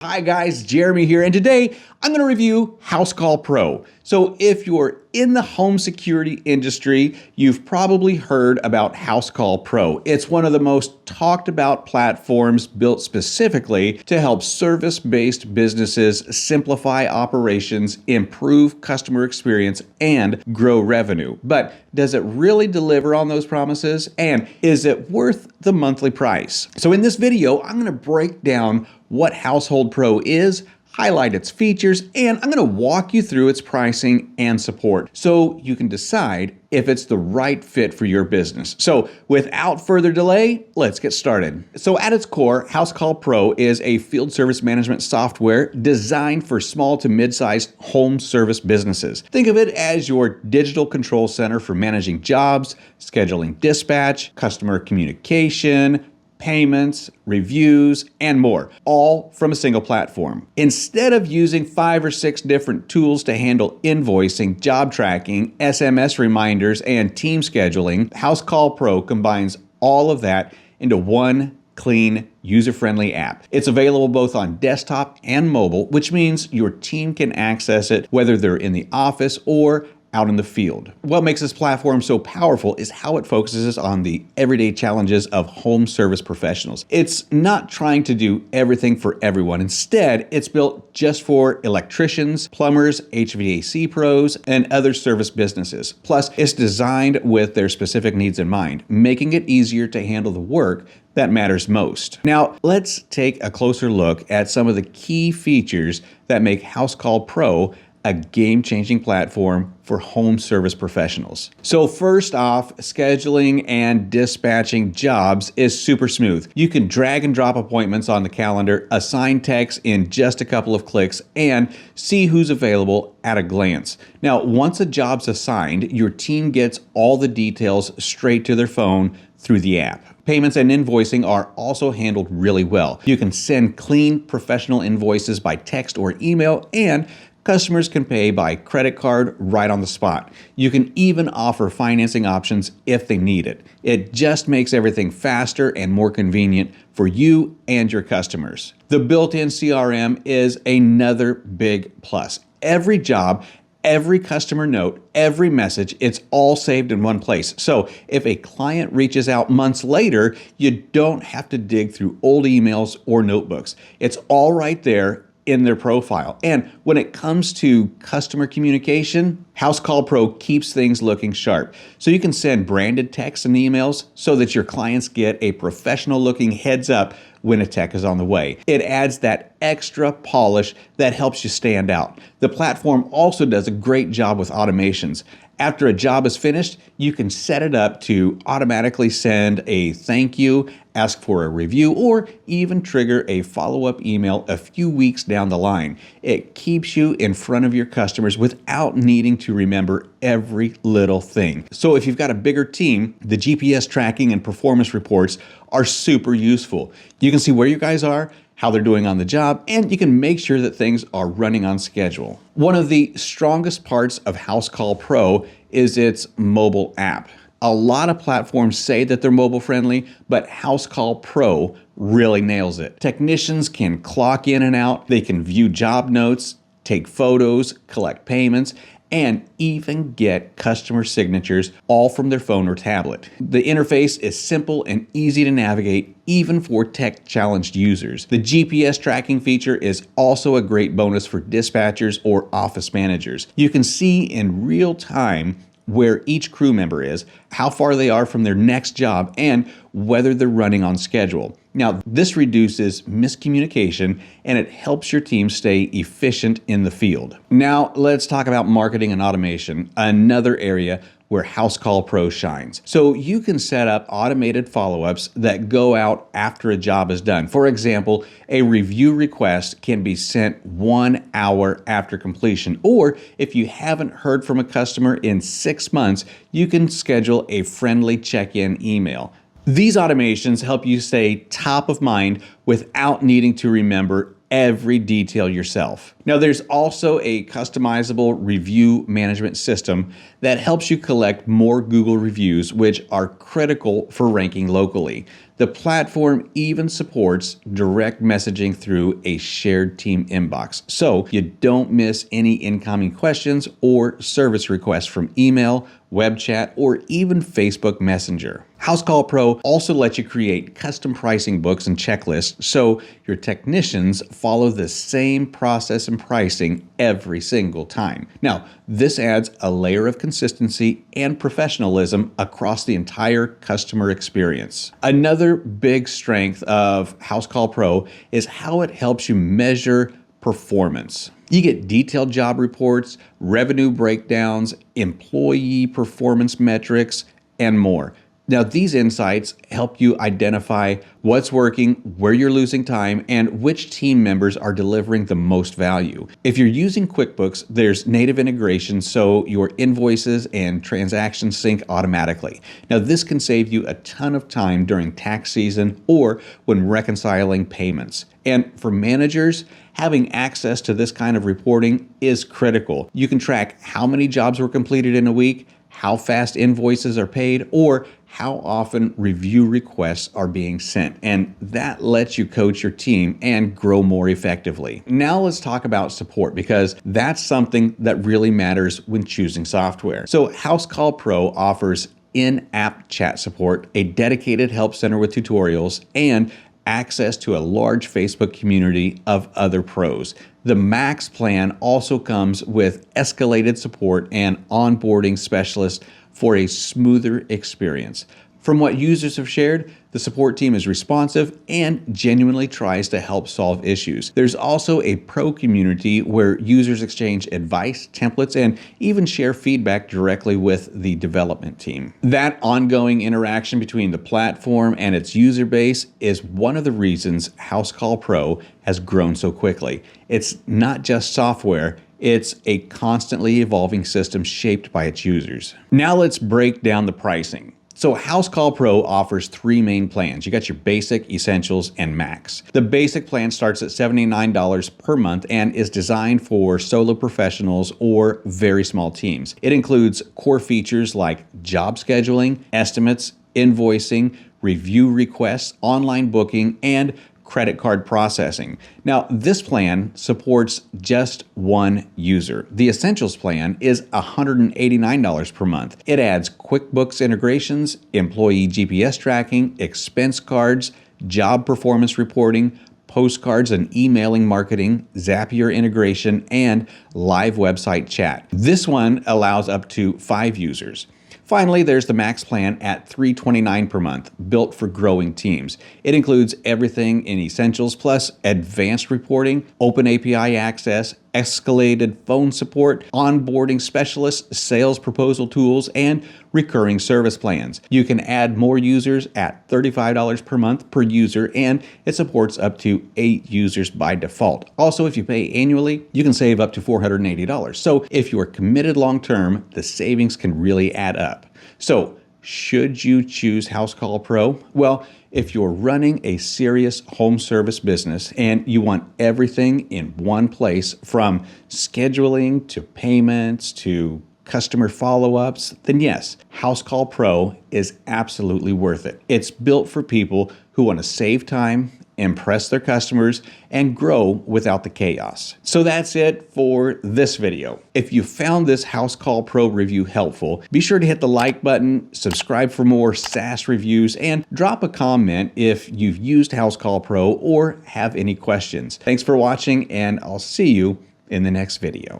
Hi guys, Jeremy here, and today I'm going to review Housecall Pro. So if you're in the home security industry, you've probably heard about Housecall Pro. It's one of the most talked about platforms built specifically to help service-based businesses simplify operations, improve customer experience, and grow revenue. But does it really deliver on those promises? And is it worth the monthly price? So in this video, I'm going to break down what Housecall Pro is, highlight its features, and I'm going to walk you through its pricing and support so you can decide if it's the right fit for your business. So without further delay, let's get started. So at its core, Housecall Pro is a field service management software designed for small to mid-sized home service businesses. Think of it as your digital control center for managing jobs, scheduling dispatch, customer communication, payments, reviews, and more, all from a single platform. Instead of using 5 or 6 different tools to handle invoicing, job tracking, SMS reminders, and team scheduling, Housecall Pro combines all of that into one clean, user-friendly app. It's available both on desktop and mobile, which means your team can access it whether they're in the office or out in the field. What makes this platform so powerful is how it focuses on the everyday challenges of home service professionals. It's not trying to do everything for everyone. Instead, it's built just for electricians, plumbers, HVAC pros, and other service businesses. Plus, it's designed with their specific needs in mind, making it easier to handle the work that matters most. Now, let's take a closer look at some of the key features that make Housecall Pro a game-changing platform for home service professionals. So first off, scheduling and dispatching jobs is super smooth. You can drag and drop appointments on the calendar, assign techs in just a couple of clicks, and see who's available at a glance. Now, once a job's assigned, your team gets all the details straight to their phone through the app. Payments and invoicing are also handled really well. You can send clean, professional invoices by text or email, and customers can pay by credit card right on the spot. You can even offer financing options if they need it. It just makes everything faster and more convenient for you and your customers. The built-in CRM is another big plus. Every job, every customer note, every message, it's all saved in one place. So if a client reaches out months later, you don't have to dig through old emails or notebooks. It's all right there in their profile. And when it comes to customer communication, Housecall Pro keeps things looking sharp. So you can send branded texts and emails so that your clients get a professional looking heads up when a tech is on the way. It adds that extra polish that helps you stand out. The platform also does a great job with automations. After a job is finished, you can set it up to automatically send a thank you, ask for a review, or even trigger a follow-up email a few weeks down the line. It keeps you in front of your customers without needing to remember every little thing. So if you've got a bigger team, the GPS tracking and performance reports are super useful. You can see where you guys are, how they're doing on the job, and you can make sure that things are running on schedule. One of the strongest parts of Housecall Pro is its mobile app. A lot of platforms say that they're mobile friendly, but Housecall Pro really nails it. Technicians can clock in and out, they can view job notes, take photos, collect payments, and even get customer signatures all from their phone or tablet. The interface is simple and easy to navigate, even for tech-challenged users. The GPS tracking feature is also a great bonus for dispatchers or office managers. You can see in real time where each crew member is, how far they are from their next job, and whether they're running on schedule. Now, this reduces miscommunication and it helps your team stay efficient in the field. Now, let's talk about marketing and automation, another area where Housecall Pro shines. So you can set up automated follow-ups that go out after a job is done. For example, a review request can be sent 1 hour after completion, or if you haven't heard from a customer in 6 months, you can schedule a friendly check-in email. These automations help you stay top of mind without needing to remember every detail yourself. Now, there's also a customizable review management system that helps you collect more Google reviews, which are critical for ranking locally. The platform even supports direct messaging through a shared team inbox, so you don't miss any incoming questions or service requests from email, web chat, or even Facebook Messenger. Housecall Pro also lets you create custom pricing books and checklists so your technicians follow the same process and pricing every single time. Now, this adds a layer of consistency and professionalism across the entire customer experience. Another big strength of Housecall Pro is how it helps you measure performance. You get detailed job reports, revenue breakdowns, employee performance metrics, and more. Now, these insights help you identify what's working, where you're losing time, and which team members are delivering the most value. If you're using QuickBooks, there's native integration so your invoices and transactions sync automatically. Now, this can save you a ton of time during tax season or when reconciling payments. And for managers, having access to this kind of reporting is critical. You can track how many jobs were completed in a week, how fast invoices are paid, or how often review requests are being sent. And that lets you coach your team and grow more effectively. Now let's talk about support, because that's something that really matters when choosing software. So Housecall Pro offers in-app chat support, a dedicated help center with tutorials, and access to a large Facebook community of other pros. The Max plan also comes with escalated support and onboarding specialists for a smoother experience. From what users have shared, the support team is responsive and genuinely tries to help solve issues. There's also a pro community where users exchange advice, templates, and even share feedback directly with the development team. That ongoing interaction between the platform and its user base is one of the reasons Housecall Pro has grown so quickly. It's not just software, it's a constantly evolving system shaped by its users. Now let's break down the pricing. So Housecall Pro offers three main plans. You got your basic, essentials, and max. The basic plan starts at $79 per month and is designed for solo professionals or very small teams. It includes core features like job scheduling, estimates, invoicing, review requests, online booking, and credit card processing. Now, this plan supports just one user. The Essentials plan is $189 per month. It adds QuickBooks integrations, employee GPS tracking, expense cards, job performance reporting, postcards and emailing marketing, Zapier integration, and live website chat. This one allows up to 5 users. Finally, there's the Max plan at $329 per month, built for growing teams. It includes everything in Essentials plus advanced reporting, open API access, escalated phone support, onboarding specialists, sales proposal tools, and recurring service plans. You can add more users at $35 per month per user, and it supports up to 8 users by default. Also, if you pay annually, you can save up to $480. So if you're committed long-term, the savings can really add up. So should you choose Housecall Pro? Well, if you're running a serious home service business and you want everything in one place, from scheduling to payments to customer follow-ups, then yes, Housecall Pro is absolutely worth it. It's built for people who want to save time, impress their customers, and grow without the chaos. So that's it for this video. If you found this Housecall Pro review helpful, be sure to hit the like button, subscribe for more SaaS reviews, and drop a comment if you've used Housecall Pro or have any questions. Thanks for watching, and I'll see you in the next video.